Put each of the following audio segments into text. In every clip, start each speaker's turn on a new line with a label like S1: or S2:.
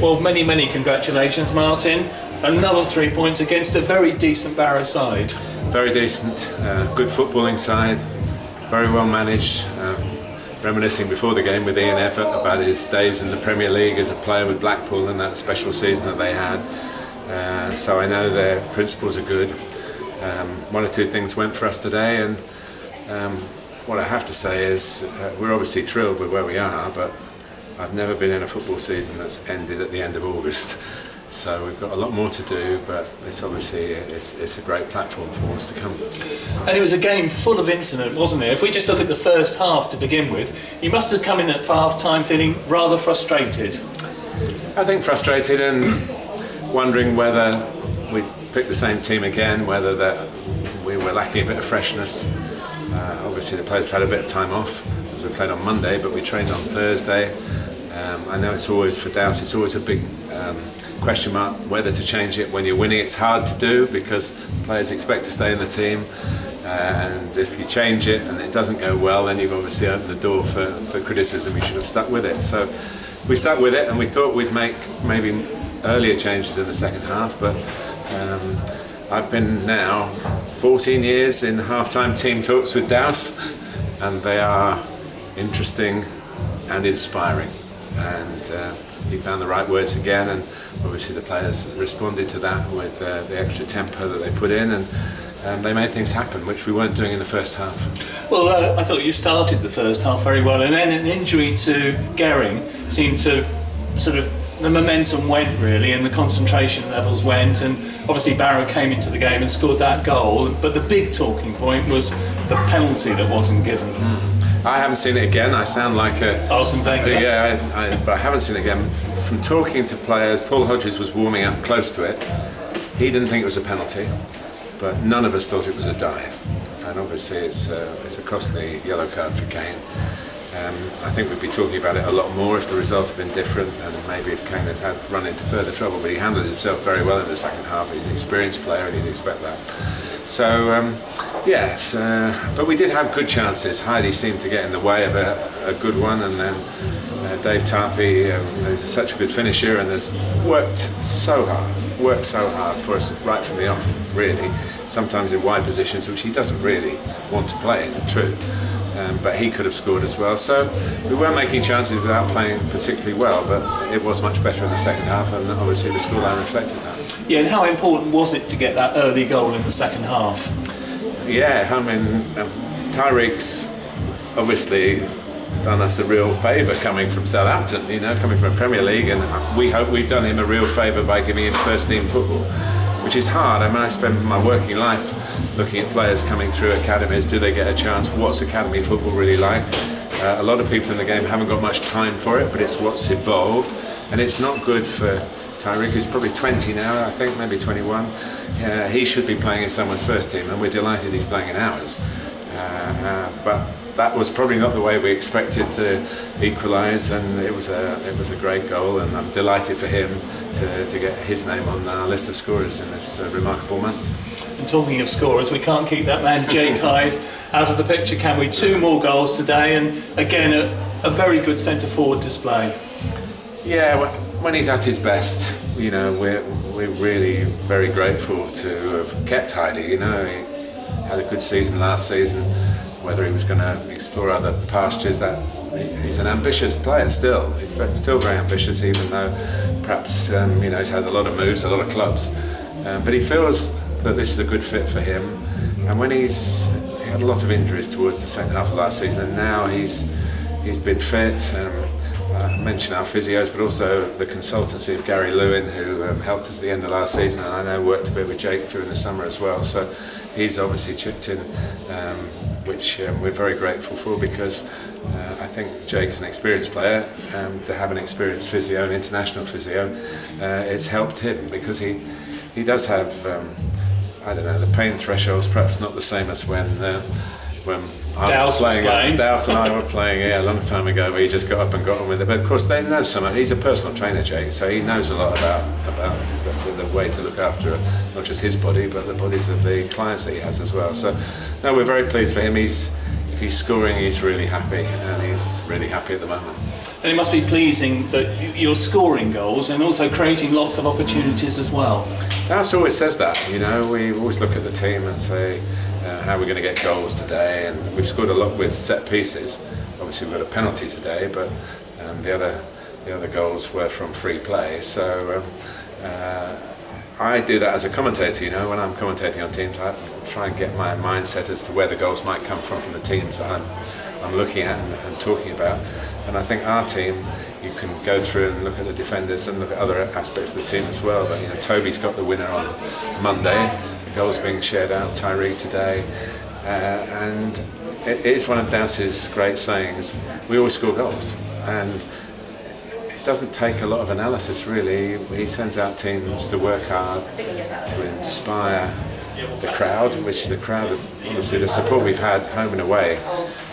S1: Well, many congratulations, Martin. Another 3 points against a very decent Barrow side.
S2: Very decent, good footballing side, very well managed. Reminiscing before the game with Ian Effort about his days in the Premier League as a player with Blackpool and that special season that they had. So I know their principles are good. One or two things went for us today, and what I have to say is we're obviously thrilled with where we are, but I've never been in a football season that's ended at the end of August. So we've got a lot more to do, but it's obviously it's a great platform for what's to come.
S1: And it was a game full of incident, wasn't it? If we just look at the first half to begin with, you must have come in at half-time feeling rather frustrated.
S2: I think frustrated and wondering whether we'd pick the same team again, whether that we were lacking a bit of freshness. Obviously the players have had a bit of time off, as we played on Monday, but we trained on Thursday. I know it's always, for Douse, it's always a big question mark whether to change it when you're winning. It's hard to do because players expect to stay in the team, and if you change it and it doesn't go well, then you've obviously opened the door for criticism. You should have stuck with it. So we stuck with it, and we thought we'd make maybe earlier changes in the second half, but I've been now 14 years in half-time team talks with Douse, and they are interesting and inspiring, and he found the right words again, and obviously the players responded to that with the extra tempo that they put in, and they made things happen, which we weren't doing in the first half.
S1: Well, I thought you started the first half very well, and then an injury to Gehring seemed to sort of, the momentum went really, and the concentration levels went, and obviously Barrow came into the game and scored that goal, but the big talking point was the penalty that wasn't given.
S2: I haven't seen it again. I sound like a
S1: Arsene Wenger.
S2: Yeah, but I haven't seen it again. From talking to players, Paul Hodges was warming up close to it. He didn't think it was a penalty, but none of us thought it was a dive. And obviously it's a costly yellow card for Kane. I think we'd be talking about it a lot more if the result had been different, and maybe if Kane had run into further trouble, but he handled himself very well in the second half. He's an experienced player and you'd expect that. So yes, but we did have good chances. Heidi seemed to get in the way of a good one, and then Dave Tarpey is such a good finisher and has worked so hard for us right from the off, really, sometimes in wide positions which he doesn't really want to play in, the truth. But he could have scored as well. So we were making chances without playing particularly well, but it was much better in the second half, and obviously the scoreline reflected that.
S1: Yeah, and how important was it to get that early goal in the second half?
S2: Yeah, I mean, Tyreek's obviously done us a real favour coming from Southampton, coming from Premier League, and we hope we've done him a real favour by giving him first team football, which is hard. I mean, I spend my working life looking at players coming through academies. Do they get a chance? What's academy football really like? A lot of people in the game haven't got much time for it, but it's what's evolved, and it's not good for Tyreek, who's probably 20 now, I think, maybe 21. He should be playing in someone's first team, and we're delighted he's playing in ours. But that was probably not the way we expected to equalise, and it was a great goal, and I'm delighted for him to get his name on our list of scorers in this remarkable month.
S1: And talking of scorers, we can't keep that man Jake Hyde out of the picture, can we? 2 more goals today, and again a very good centre forward display.
S2: Yeah, when he's at his best, we're really very grateful to have kept Heidi. He had a good season last season. Whether he was going to explore other pastures, that he's an ambitious player still. He's still very ambitious, even though perhaps he's had a lot of moves, a lot of clubs. But he feels that this is a good fit for him. And when he had a lot of injuries towards the second half of last season, and now he's been fit. I mentioned our physios, but also the consultancy of Gary Lewin, who helped us at the end of last season, and I know worked a bit with Jake during the summer as well. So he's obviously chipped in, which we're very grateful for, because I think Jake is an experienced player. To have an experienced physio, an international physio, it's helped him, because he does have, I don't know, the pain threshold's perhaps not the same as when I was playing. Douse and I were playing a long time ago, where he just got up and got on with it. But of course, they know so much. He's a personal trainer, Jake, so he knows a lot about the way to look after not just his body, but the bodies of the clients that he has as well. So, no, we're very pleased for him. If he's scoring, he's really happy, and he's really happy at the moment.
S1: and it must be pleasing that you're scoring goals and also creating lots of opportunities as well.
S2: Dallas always says that, you know, we always look at the team and say how we're going to get goals today, and we've scored a lot with set pieces. Obviously we've got a penalty today, but the other goals were from free play. So I do that as a commentator, you know, when I'm commentating on teams, I try and get my mindset as to where the goals might come from the teams that I'm looking at and talking about. And I think our team, you can go through and look at the defenders and look at other aspects of the team as well. But you know, Toby's got the winner on Monday. The goal's being shared out. Tyreek today, and it is one of Dowse's great sayings. We always score goals, and it doesn't take a lot of analysis really. He sends out teams to work hard, to inspire the crowd, which the crowd, obviously the support we've had home and away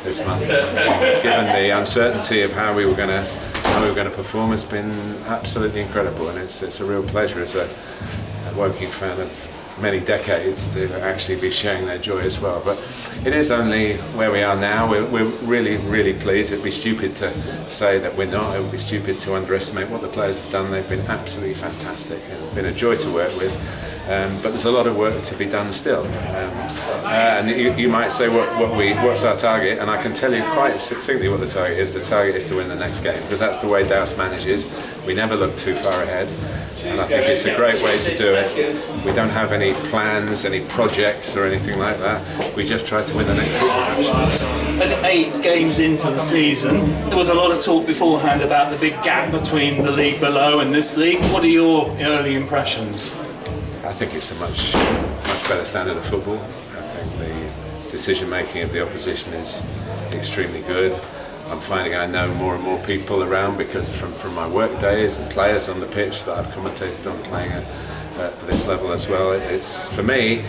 S2: this month, given the uncertainty of how we were going to perform, has been absolutely incredible, and it's a real pleasure as a Woking fan of many decades to actually be sharing their joy as well. But it is only where we are now. We're really, really pleased. It'd be stupid to say that we're not. It would be stupid to underestimate what the players have done. They've been absolutely fantastic. It's been a joy to work with. But there's a lot of work to be done still. And you might say, what's our target? And I can tell you quite succinctly what the target is. The target is to win the next game, because that's the way Dowse manages. We never look too far ahead. And I think it's a great way to do it. We don't have any plans, any projects or anything like that. We just try to win the next football match.
S1: And 8 games into the season, there was a lot of talk beforehand about the big gap between the league below and this league. What are your early impressions?
S2: I think it's a much better standard of football. I think the decision making of the opposition is extremely good. I'm finding I know more and more people around because from my work days and players on the pitch that I've commentated on playing at this level as well. It's for me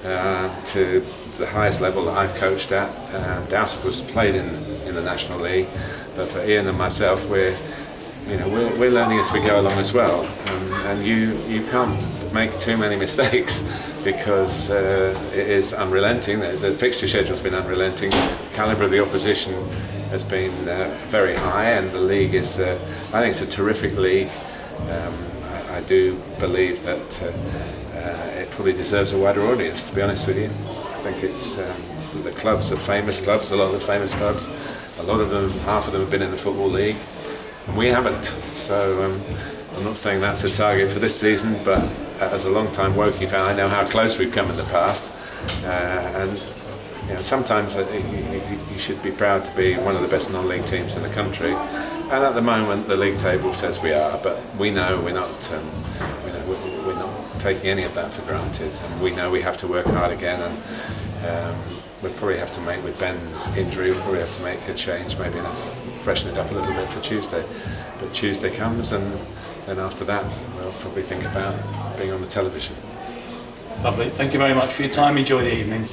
S2: it's the highest level that I've coached at. Dowse of course has played in the National League, but for Ian and myself we're learning as we go along as well. And you can't make too many mistakes because it is unrelenting. The fixture schedule's been unrelenting. The calibre of the opposition has been very high, and the league is, I think it's a terrific league. I do believe that it probably deserves a wider audience, to be honest with you. I think it's, the clubs are famous clubs, a lot of the famous clubs. A lot of them, half of them have been in the Football League, and we haven't. So I'm not saying that's a target for this season, but as a long-time Woking fan, I know how close we've come in the past. And you know, sometimes you should be proud to be one of the best non-league teams in the country, and at the moment the league table says we are, but we know we're not taking any of that for granted, and we know we have to work hard again, and we'll probably have to make, with Ben's injury, we'll probably have to make a change, maybe freshen it up a little bit for Tuesday. But Tuesday comes, and then after that we'll probably think about being on the television.
S1: Lovely, thank you very much for your time, enjoy the evening.